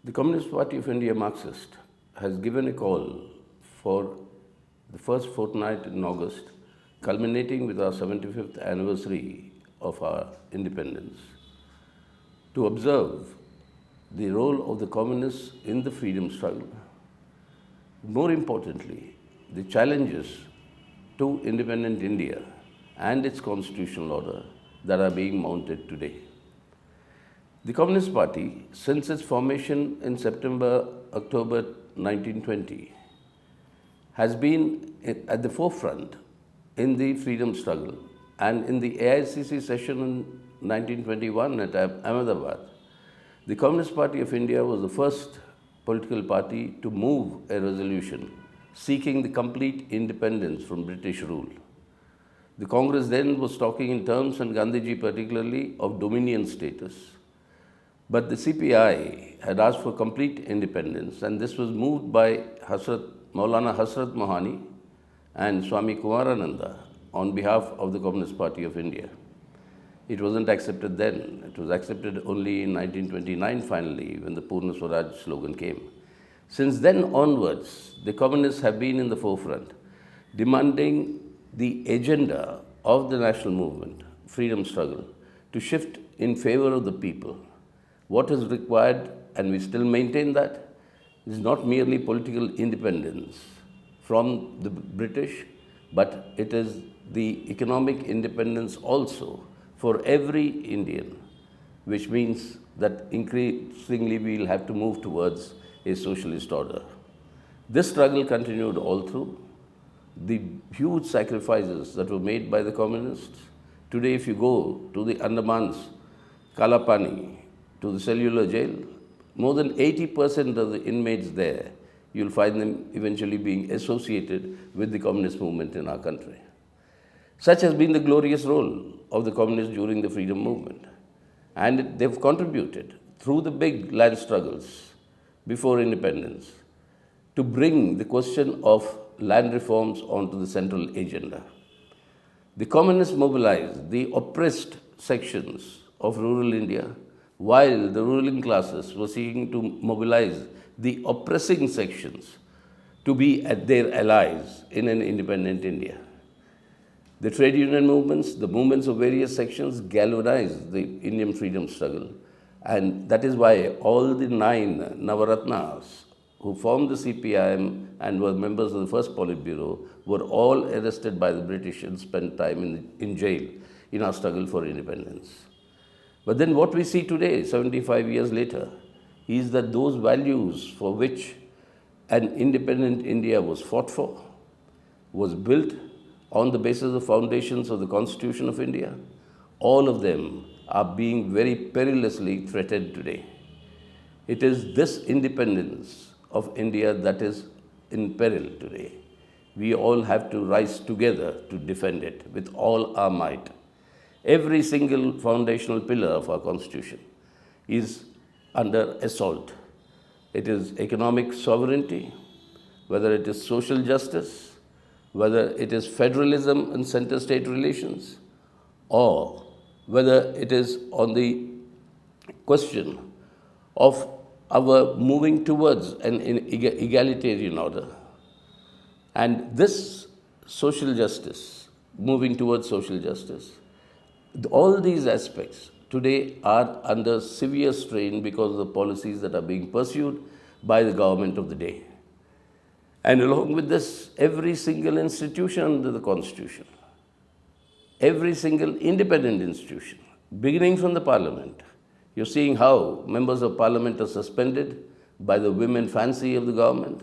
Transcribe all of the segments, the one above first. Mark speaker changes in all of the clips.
Speaker 1: The Communist Party of India Marxist has given a call for the first fortnight in August, culminating with our 75th anniversary of our independence, to observe the role of the communists in the freedom struggle. More importantly, the challenges to independent India and its constitutional order that are being mounted today. The Communist Party, since its formation in October 1920, has been at the forefront in the freedom struggle. And in the AICC session in 1921 at Ahmedabad, the Communist Party of India was the first political party to move a resolution seeking the complete independence from British rule. The Congress then was talking in terms, and Gandhiji particularly, of dominion status. But the CPI had asked for complete independence, and this was moved by Maulana Hasrat Mohani and Swami Kumarananda on behalf of the Communist Party of India. It wasn't accepted then. It was accepted only in 1929 finally, when the Purna Swaraj slogan came. Since then onwards, the communists have been in the forefront, demanding the agenda of the national movement, freedom struggle, to shift in favor of the people. What is required, and we still maintain that, is not merely political independence from the British, but it is the economic independence also for every Indian, which means that increasingly we will have to move towards a socialist order. This struggle continued all through. The huge sacrifices that were made by the communists. Today, if you go to the Andamans, Kalapani, to the cellular jail, more than 80% of the inmates there, you'll find them eventually being associated with the communist movement in our country. Such has been the glorious role of the communists during the freedom movement. And they've contributed through the big land struggles before independence to bring the question of land reforms onto the central agenda. The communists mobilized the oppressed sections of rural India, while the ruling classes were seeking to mobilize the oppressing sections to be their allies in an independent India. The trade union movements, the movements of various sections galvanized the Indian freedom struggle, and that is why all the 9 Navaratnas who formed the CPIM and were members of the first Politburo were all arrested by the British and spent time in jail in our struggle for independence. But then what we see today, 75 years later, is that those values for which an independent India was fought for, was built on the basis of foundations of the Constitution of India, all of them are being very perilously threatened today. It is this independence of India that is in peril today. We all have to rise together to defend it with all our might. Every single foundational pillar of our Constitution is under assault. It is economic sovereignty, whether it is social justice, whether it is federalism and center-state relations, or whether it is on the question of our moving towards an egalitarian order. And this social justice, moving towards social justice, all these aspects today are under severe strain because of the policies that are being pursued by the government of the day. And along with this, every single institution under the Constitution, every single independent institution, beginning from the Parliament, you're seeing how members of Parliament are suspended by the whim and fancy of the government.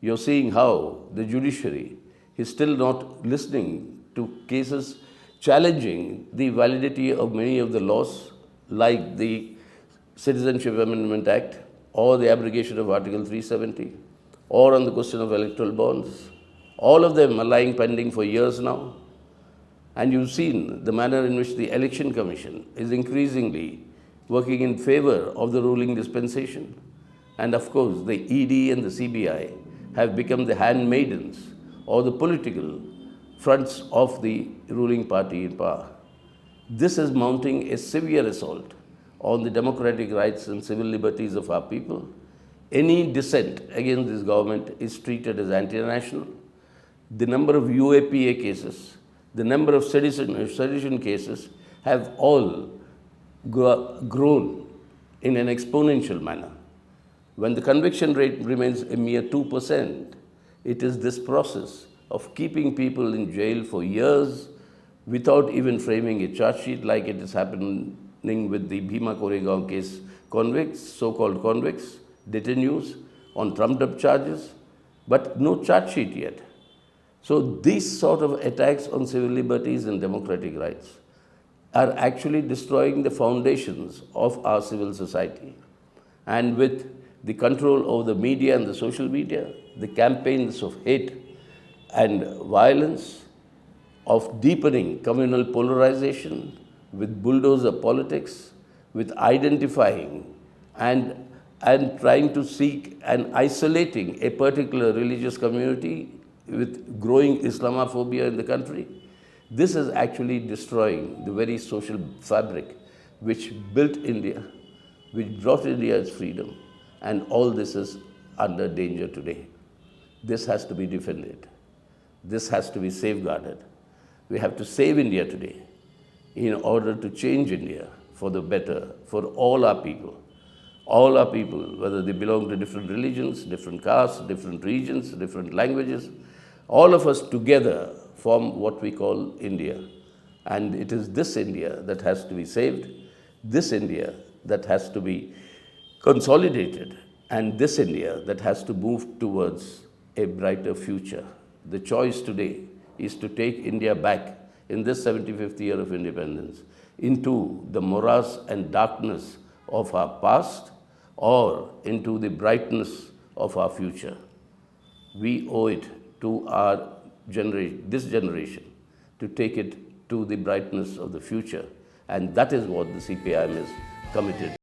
Speaker 1: You're seeing how the judiciary is still not listening to cases challenging the validity of many of the laws, like the Citizenship Amendment Act or the abrogation of Article 370, or on the question of electoral bonds. All of them are lying pending for years now. And you've seen the manner in which the Election Commission is increasingly working in favor of the ruling dispensation. And of course, the ED and the CBI have become the handmaidens or the political fronts of the ruling party in power. This is mounting a severe assault on the democratic rights and civil liberties of our people, Any dissent against this government is treated as anti-national. The number of UAPA cases, the number of sedition cases have all grown in an exponential manner. When the conviction rate remains a mere 2%, it is this process of keeping people in jail for years without even framing a charge sheet like it is happening with the Bhima Koregaon case convicts, so-called convicts, detainees on trumped-up charges, but no charge sheet yet. So these sort of attacks on civil liberties and democratic rights are actually destroying the foundations of our civil society. And with the control over the media and the social media, the campaigns of hate and violence, of deepening communal polarization with bulldozer politics, with identifying and trying to seek and isolating a particular religious community with growing Islamophobia in the country. This is actually destroying the very social fabric which built India, which brought India its freedom, and all this is under danger today. This has to be defended. This has to be safeguarded. We have to save India today in order to change India for the better, for all our people. All our people, whether they belong to different religions, different castes, different regions, different languages, all of us together form what we call India. And it is this India that has to be saved, this India that has to be consolidated, and this India that has to move towards a brighter future. The choice today is to take India back in this 75th year of independence into the morass and darkness of our past or into the brightness of our future. We owe it to our generation, this generation, to take it to the brightness of the future, and that is what the CPIM is committed